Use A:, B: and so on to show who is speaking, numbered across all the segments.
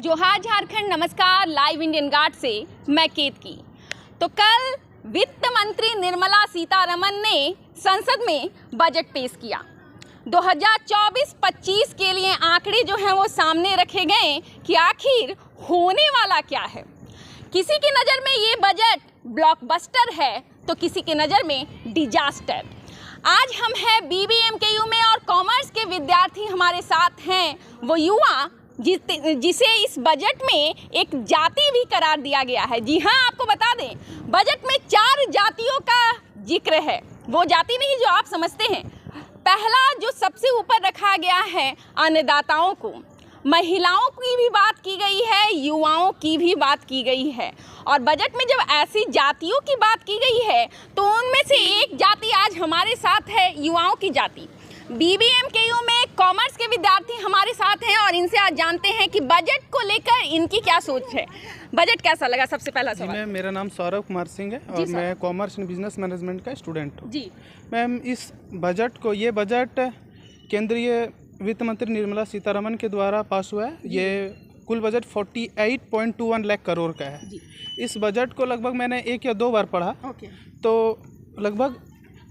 A: जोहार झारखंड, नमस्कार। Live Indian guard से मैं केतकी। तो कल वित्त मंत्री निर्मला सीतारमन ने संसद में बजट पेश किया। 2024-25 के लिए आंकड़े जो हैं वो सामने रखे गए कि आखिर होने वाला क्या है। किसी की नज़र में ये बजट ब्लॉकबस्टर है तो किसी की नज़र में डिजास्टर। आज हम हैं BBMKU में और कॉमर्स के विद्यार्थी हमारे साथ हैं, वो युवा जिसे इस बजट में एक जाति भी करार दिया गया है। जी हाँ, आपको बता दें, बजट में 4 जातियों का जिक्र है। वो जाति नहीं जो आप समझते हैं। पहला जो सबसे ऊपर रखा गया है, अन्नदाताओं को, महिलाओं की भी बात की गई है, युवाओं की भी बात की गई है। और बजट में जब ऐसी जातियों की बात की गई है तो उनमें से एक जाति आज हमारे साथ है, युवाओं की जाति। BBMKU में कॉमर्स के विद्यार्थी हमारे साथ हैं और इनसे आज जानते हैं कि बजट को लेकर इनकी क्या सोच है। बजट कैसा लगा, सबसे पहला सवाल।
B: मेरा नाम सौरभ कुमार सिंह है और मैं कॉमर्स एंड बिजनेस मैनेजमेंट का स्टूडेंट हूँ।
A: जी
B: मैम, इस बजट को, ये बजट केंद्रीय वित्त मंत्री निर्मला सीतारमन के द्वारा पास हुआ है। ये कुल बजट 48.21 लाख करोड़ का है। इस बजट को लगभग मैंने 1 या 2 बार पढ़ा। तो लगभग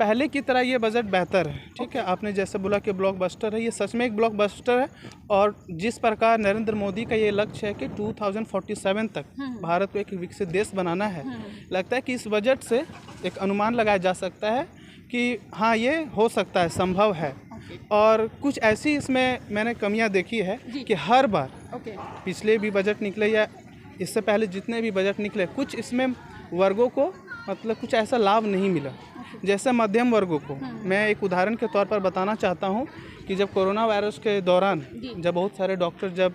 B: पहले की तरह ये बजट बेहतर है। ठीक है, आपने जैसे बोला कि ब्लॉकबस्टर है, ये सच में एक ब्लॉकबस्टर है। और जिस प्रकार नरेंद्र मोदी का ये लक्ष्य है कि 2047 तक भारत को एक विकसित देश बनाना है, लगता है कि इस बजट से एक अनुमान लगाया जा सकता है कि हाँ, ये हो सकता है, संभव है। और कुछ ऐसी इसमें मैंने कमियां देखी है कि हर बार पिछले भी बजट निकले या इससे पहले जितने भी बजट निकले, कुछ इसमें वर्गों को मतलब कुछ ऐसा लाभ नहीं मिला। जैसे मध्यम वर्गों को मैं एक उदाहरण के तौर पर बताना चाहता हूं कि जब कोरोना वायरस के दौरान जब बहुत सारे डॉक्टर जब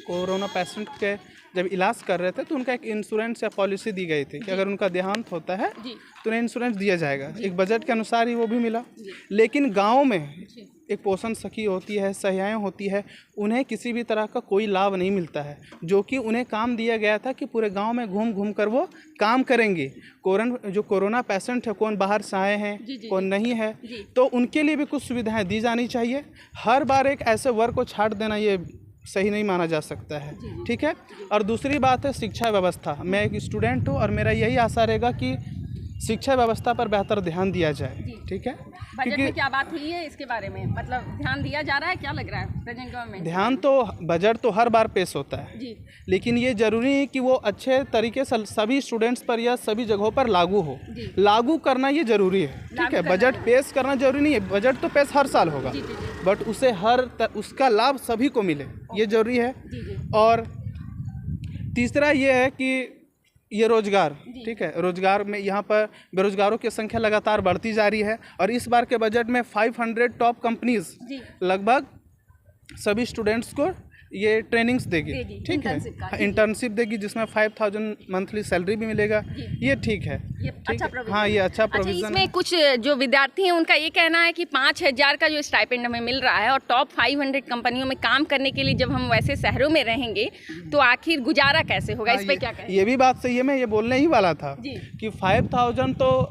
B: कोरोना पेशेंट के जब इलाज कर रहे थे तो उनका एक इंश्योरेंस या पॉलिसी दी गई थी कि अगर उनका देहांत होता है तो उन्हें इंश्योरेंस दिया जाएगा। एक बजट के अनुसार ही वो भी मिला। लेकिन गांव में एक पोषण सखी होती है, सहायताएं होती है, उन्हें किसी भी तरह का कोई लाभ नहीं मिलता है। जो कि उन्हें काम दिया गया था कि पूरे गांव में घूम घूम कर वो काम करेंगे। जो कोरोना पेशेंट है, कौन बाहर से आए हैं, कौन नहीं है, तो उनके लिए भी कुछ सुविधाएं दी जानी चाहिए। हर बार एक ऐसे वर्ग को छाट देना ये सही नहीं माना जा सकता है। ठीक है। और दूसरी बात है शिक्षा व्यवस्था। मैं एक स्टूडेंट हूँ और मेरा यही आशा रहेगा कि शिक्षा व्यवस्था पर बेहतर ध्यान दिया जाए। ठीक है।
A: बजट में क्या बात हुई है इसके बारे में, मतलब ध्यान दिया जा रहा है, क्या लग रहा है प्रेजेंट गवर्नमेंट?
B: ध्यान तो बजट तो हर बार पेश होता है, लेकिन ये जरूरी है कि वो अच्छे तरीके से सभी स्टूडेंट्स पर या सभी जगहों पर लागू हो। लागू करना ये जरूरी है। ठीक है, बजट पेश करना जरूरी नहीं है। बजट तो पेश हर साल होगा, बट उसे उसका लाभ सभी को मिले, ये जरूरी है। और तीसरा ये है कि ये रोजगार, ठीक है, रोजगार में यहाँ पर बेरोजगारों की संख्या लगातार बढ़ती जा रही है। और इस बार के बजट में 500 टॉप कंपनीज लगभग सभी स्टूडेंट्स को ये ट्रेनिंग्स देगी। ठीक है, इंटर्नशिप देगी जिसमें 5000 मंथली सैलरी भी मिलेगा। ये ठीक है, हाँ, ये अच्छा प्रोविजन।
A: इसमें कुछ जो विद्यार्थी हैं उनका ये कहना है कि 5000 का जो स्टाइपेंड हमें मिल रहा है और टॉप 500 कंपनियों में काम करने के लिए जब हम वैसे शहरों में रहेंगे तो आखिर गुजारा कैसे होगा? इस पे क्या कहें?
B: ये भी बात सही है। मैं ये बोलने ही वाला था कि 5000 तो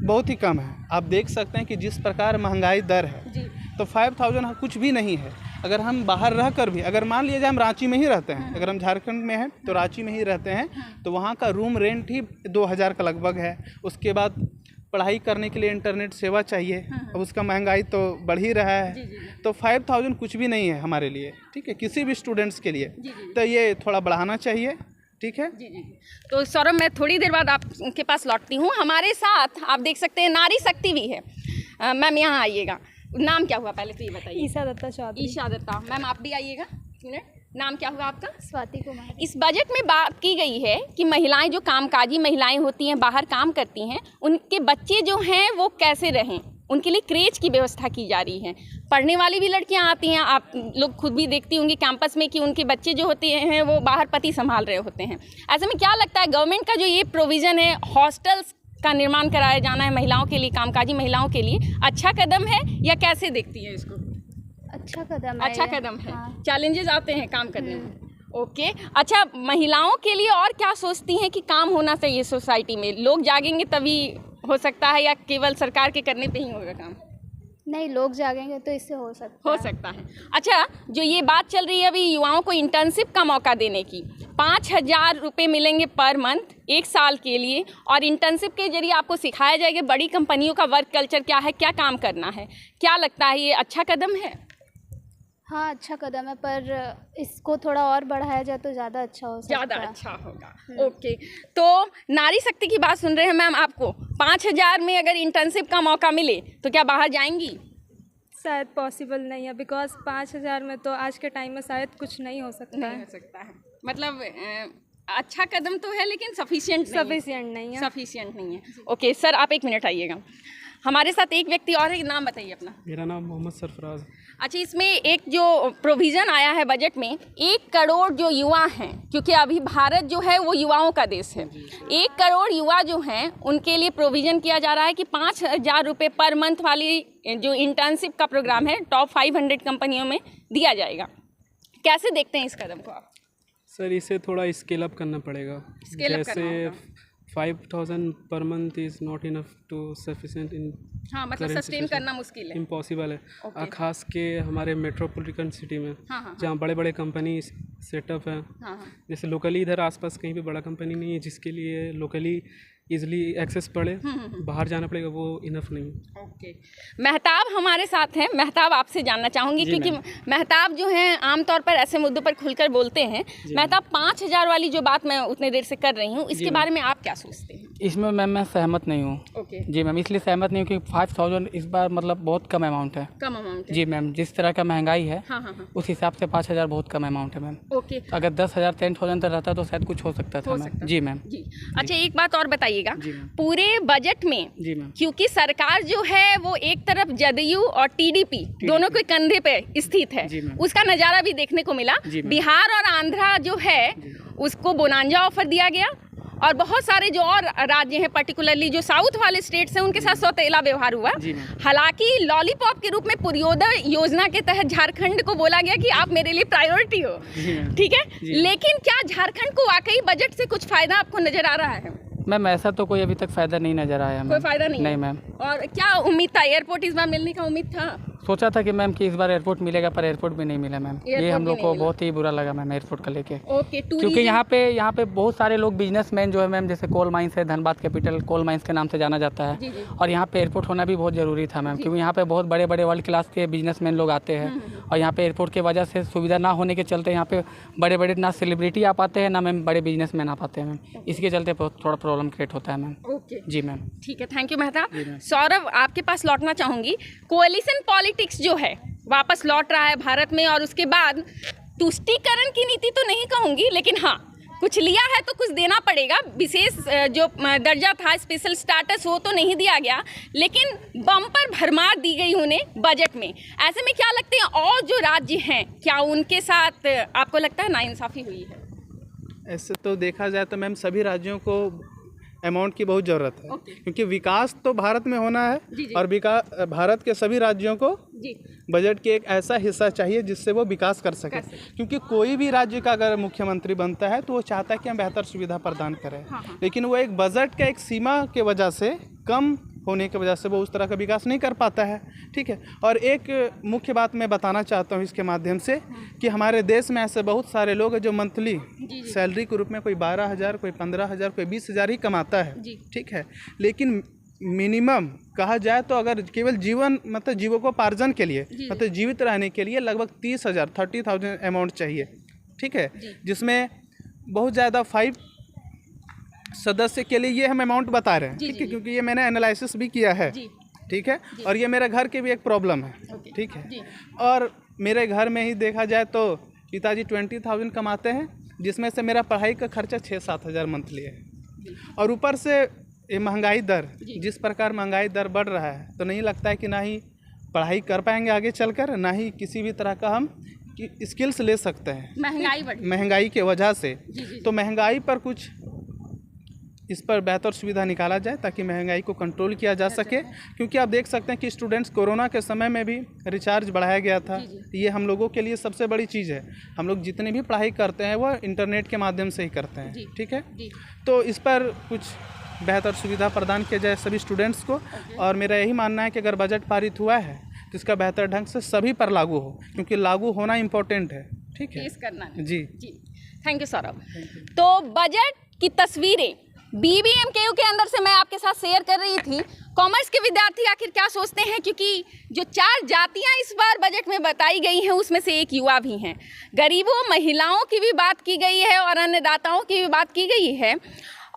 B: बहुत ही कम है। आप देख सकते हैं कि जिस प्रकार महंगाई दर है तो 5000 कुछ भी नहीं है। अगर हम बाहर रह कर भी, अगर मान लीजिए हम रांची में ही रहते हैं, अगर हम झारखंड में हैं तो रांची में ही रहते हैं, तो वहाँ का रूम रेंट ही 2000 का लगभग है। उसके बाद पढ़ाई करने के लिए इंटरनेट सेवा चाहिए, अब उसका महंगाई तो बढ़ ही रहा है। तो 5000 कुछ भी नहीं है हमारे लिए। ठीक है, किसी भी स्टूडेंट्स के लिए। तो ये थोड़ा बढ़ाना चाहिए। ठीक है जी।
A: तो सौरभ, मैं थोड़ी देर बाद आपके पास लौटती हूँ। हमारे साथ आप देख सकते हैं नारी शक्ति भी है। मैम यहाँ आइएगा। नाम क्या हुआ पहले तो ये बताइए?
C: ईशा दत्ता चौधरी।
A: ईशा दत्ता। मैम आप भी आइएगा, नाम क्या हुआ आपका?
C: स्वाति कुमार।
A: इस बजट में बात की गई है कि महिलाएं, जो कामकाजी महिलाएं होती हैं, बाहर काम करती हैं, उनके बच्चे जो हैं वो कैसे रहें, उनके लिए क्रेच की व्यवस्था की जा रही है। पढ़ने वाली भी लड़कियां आती हैं, आप लोग खुद भी देखती होंगी कैंपस में कि उनके बच्चे जो होते हैं वो बाहर पति संभाल रहे होते हैं। ऐसे में क्या लगता है, गवर्नमेंट का जो ये प्रोविज़न है, हॉस्टल्स का निर्माण कराया जाना है महिलाओं के लिए, कामकाजी महिलाओं के लिए, अच्छा कदम है या कैसे देखती है इसको?
C: अच्छा कदम है।
A: अच्छा कदम है। चैलेंजेस आते हैं काम करने में। ओके, अच्छा, महिलाओं के लिए और क्या सोचती हैं कि काम होना चाहिए सोसाइटी में? लोग जागेंगे तभी हो सकता है या केवल सरकार के करने पे ही होगा काम?
C: नहीं, लोग जागेंगे तो इससे हो सकता
A: हो
C: है।
A: सकता है। अच्छा, जो ये बात चल रही है अभी युवाओं को इंटर्नशिप का मौका देने की, 5,000 रुपये मिलेंगे पर मंथ 1 साल के लिए, और इंटर्नशिप के जरिए आपको सिखाया जाएगा बड़ी कंपनियों का वर्क कल्चर क्या है, क्या काम करना है। क्या लगता है, ये अच्छा कदम है?
C: हाँ, अच्छा कदम है, पर इसको थोड़ा और बढ़ाया जाए तो ज़्यादा अच्छा हो सकता है।
A: ज़्यादा अच्छा होगा। ओके, तो नारी शक्ति की बात सुन रहे हैं मैम। आपको 5,000 में अगर इंटर्नशिप का मौका मिले तो क्या बाहर जाएंगी?
D: शायद पॉसिबल नहीं है, बिकॉज 5,000 में तो आज के टाइम में शायद कुछ नहीं हो सकता
A: नहीं
D: है।
A: हो सकता है, मतलब अच्छा कदम तो है लेकिन सफिशिएंट
D: नहीं है।
A: सफिशिएंट नहीं है। ओके सर, आप 1 मिनट आइएगा। हमारे साथ एक व्यक्ति और है, नाम बताइए अपना।
E: मेरा नाम मोहम्मद सरफराज।
A: अच्छा, इसमें एक जो प्रोविज़न आया है बजट में, 1 करोड़ जो युवा हैं, क्योंकि अभी भारत जो है वो युवाओं का देश है, 1 करोड़ युवा जो हैं उनके लिए प्रोविज़न किया जा रहा है कि 5,000 रुपये पर मंथ वाली जो इंटर्नशिप का प्रोग्राम है टॉप 500 कंपनियों में दिया जाएगा। कैसे देखते हैं इस कदम को आप?
E: सर, इसे थोड़ा स्केल अप करना पड़ेगा।
A: Scale up
E: जैसे
A: करना
E: 5,000 per month is not enough to sufficient in
A: हाँ, मतलब सस्टेन करना मुश्किल है।
E: इम्पॉसिबल है।
A: Okay.
E: खास के हमारे मेट्रोपॉलिटन सिटी में,
A: हाँ।
E: जहाँ बड़े बड़े कंपनी सेटअप हैं।
A: हाँ।
E: जैसे लोकली इधर आसपास कहीं भी बड़ा कंपनी नहीं है जिसके लिए लोकली इजीली एक्सेस पड़े, बाहर जाना पड़ेगा, वो इनफ नहीं है।
A: ओके, मेहताब हमारे साथ हैं। मेहताब, आपसे जानना चाहूँगी, क्योंकि मेहताब जो हैं आमतौर पर ऐसे मुद्दों पर खुलकर बोलते हैं। मेहताब, 5,000 वाली जो बात मैं उतने देर से कर रही हूँ, इसके बारे में आप क्या सोचते हैं?
F: इसमें मैम मैं सहमत नहीं हूँ।
A: ओके,
F: जी मैम, इसलिए सहमत नहीं हूँ कि 5,000 इस बार मतलब बहुत कम अमाउंट है।
A: कम अमाउंट है।
F: जी मैम, जिस तरह का महंगाई है
A: हाँ।
F: उस हिसाब से 5,000 बहुत कम अमाउंट है मैम।
A: ओके,
F: अगर 10,000 10,000 तक रहता तो शायद कुछ हो सकता था मैम। जी मैम।
A: जी। अच्छा, एक बात और बताइएगा,
F: जी मैम।
A: पूरे बजट में,
F: जी मैम।
A: क्योंकि सरकार जो है वो एक तरफ जदयू और टीडीपी दोनों के कंधे पे स्थित है,
F: जी मैम।
A: उसका नज़ारा भी देखने को मिला।
F: जी मैम।
A: बिहार और आंध्रा जो है उसको बोनांजा ऑफर दिया गया, और बहुत सारे जो और राज्य हैं, पर्टिकुलरली जो साउथ वाले स्टेट्स हैं, उनके साथ सौतेला व्यवहार हुआ।
F: जी मैम।
A: हालांकि लॉलीपॉप के रूप में पूर्वोदय योजना के तहत झारखंड को बोला गया कि आप मेरे लिए प्रायोरिटी हो,
F: जी मैम।
A: ठीक है,
F: जी।
A: लेकिन क्या झारखंड को वाकई बजट से कुछ फायदा आपको नजर आ रहा है?
F: मैम ऐसा तो कोई अभी तक फ़ायदा नहीं नज़र आया मैम।
A: कोई फायदा नहीं है?
F: नहीं मैम।
A: और क्या उम्मीद था, एयरपोर्ट इस बार मिलने का उम्मीद था?
F: सोचा था कि मैम कि इस बार एयरपोर्ट मिलेगा, पर एयरपोर्ट भी नहीं मिला मैम। ये हम लोग को बहुत ही बुरा लगा मैम एयरपोर्ट का लेके।
A: ओके,
F: क्योंकि यहाँ पे बहुत सारे लोग बिजनेसमैन जो है मैम, जैसे कोल माइंस है, धनबाद कैपिटल कोल माइंस के नाम से जाना जाता है।
A: जी।
F: और यहाँ पे एयरपोर्ट होना भी बहुत ज़रूरी था मैम, क्योंकि यहाँ पे बहुत बड़े बड़े वर्ल्ड क्लास के बिजनेसमैन लोग आते हैं। और यहाँ पे एयरपोर्ट की वजह से सुविधा ना होने के चलते यहाँ पे बड़े बड़े ना सेलिब्रिटी आ पाते हैं, ना मैम बड़े बिजनेसमैन आ पाते हैं मैम। इसके चलते थोड़ा प्रॉब्लम क्रिएट होता है मैम।
A: ओके,
F: जी मैम।
A: ठीक है, थैंक यू मेहताब। सौरभ, आपके पास लौटना चाहूँगी। कोएलिशन पॉलिटिक्स जो है वापस लौट रहा है भारत में, और उसके बाद तुष्टीकरण की नीति तो नहीं कहूँगी, लेकिन हाँ, कुछ लिया है तो कुछ देना पड़ेगा। विशेष जो दर्जा था, स्पेशल स्टेटस, वो तो नहीं दिया गया, लेकिन बम्पर भरमार दी गई उन्हें बजट में। ऐसे में क्या लगते हैं, और जो राज्य हैं, क्या उनके साथ आपको लगता है नाइंसाफ़ी हुई है?
B: ऐसे तो देखा जाए तो मैम सभी राज्यों को अमाउंट की बहुत ज़रूरत है, क्योंकि विकास तो भारत में होना है। और भारत के सभी राज्यों को
A: जी,
B: बजट के एक ऐसा हिस्सा चाहिए जिससे वो विकास कर सके। क्योंकि कोई भी राज्य का अगर मुख्यमंत्री बनता है तो वो चाहता है कि हम बेहतर सुविधा प्रदान करें। लेकिन वो एक बजट का एक सीमा के वजह से, कम होने की वजह से वो उस तरह का विकास नहीं कर पाता है। ठीक है, और एक मुख्य बात मैं बताना चाहता हूँ इसके माध्यम से कि हमारे देश में ऐसे बहुत सारे लोग हैं जो मंथली सैलरी के रूप में कोई 12,000, कोई 15,000, कोई 20,000 ही कमाता है। ठीक है, लेकिन मिनिमम कहा जाए तो अगर केवल जीवन मतलब जीविकोपार्जन के लिए, मतलब जीवित रहने के लिए लगभग 30,000 अमाउंट चाहिए। ठीक है, जिसमें बहुत ज़्यादा 5 सदस्य के लिए ये हम अमाउंट बता रहे हैं। ठीक है, क्योंकि ये मैंने एनालिसिस भी किया है। ठीक है, और ये मेरे घर के भी एक प्रॉब्लम है। ठीक है, और मेरे घर में ही देखा जाए तो पिताजी 20,000 कमाते हैं, जिसमें से मेरा पढ़ाई का खर्चा 6-7 हज़ार मंथली है। और ऊपर से ये महंगाई दर, जिस प्रकार महंगाई दर बढ़ रहा है, तो नहीं लगता है कि ना ही पढ़ाई कर पाएंगे आगे चलकर, ना ही किसी भी तरह का हम स्किल्स ले सकते हैं महंगाई की वजह से। तो महंगाई पर कुछ इस पर बेहतर सुविधा निकाला जाए ताकि महंगाई को कंट्रोल किया जा सके। क्योंकि आप देख सकते हैं कि स्टूडेंट्स कोरोना के समय में भी रिचार्ज बढ़ाया गया था। ये हम लोगों के लिए सबसे बड़ी चीज़ है। हम लोग जितनी भी पढ़ाई करते हैं वो इंटरनेट के माध्यम से ही करते हैं। ठीक है, तो इस पर कुछ बेहतर सुविधा प्रदान किया जाए सभी स्टूडेंट्स को। और मेरा यही मानना है कि अगर बजट पारित हुआ है जिसका बेहतर ढंग से सभी पर लागू हो, क्योंकि लागू होना इम्पोर्टेंट है। ठीक है
A: पेश करना है।
B: जी
A: जी, थैंक यू सौरभ। तो बजट की तस्वीरें BBMKU के अंदर से मैं आपके साथ शेयर कर रही थी। कॉमर्स के विद्यार्थी आखिर क्या सोचते हैं, क्योंकि जो 4 जातियां इस बार बजट में बताई गई हैं उसमें से एक युवा भी हैं। गरीबों, महिलाओं की भी बात की गई है और अन्नदाताओं की भी बात की गई है।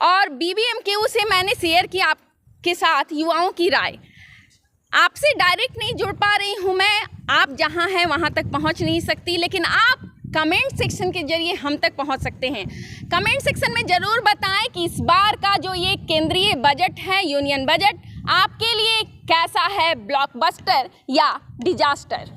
A: और BBMKU से मैंने शेयर की आपके साथ युवाओं की राय। आपसे डायरेक्ट नहीं जुड़ पा रही हूँ मैं, आप जहाँ हैं वहाँ तक पहुँच नहीं सकती, लेकिन आप कमेंट सेक्शन के जरिए हम तक पहुंच सकते हैं। कमेंट सेक्शन में ज़रूर बताएं कि इस बार का जो ये केंद्रीय बजट है, यूनियन बजट, आपके लिए कैसा है, ब्लॉकबस्टर या डिजास्टर।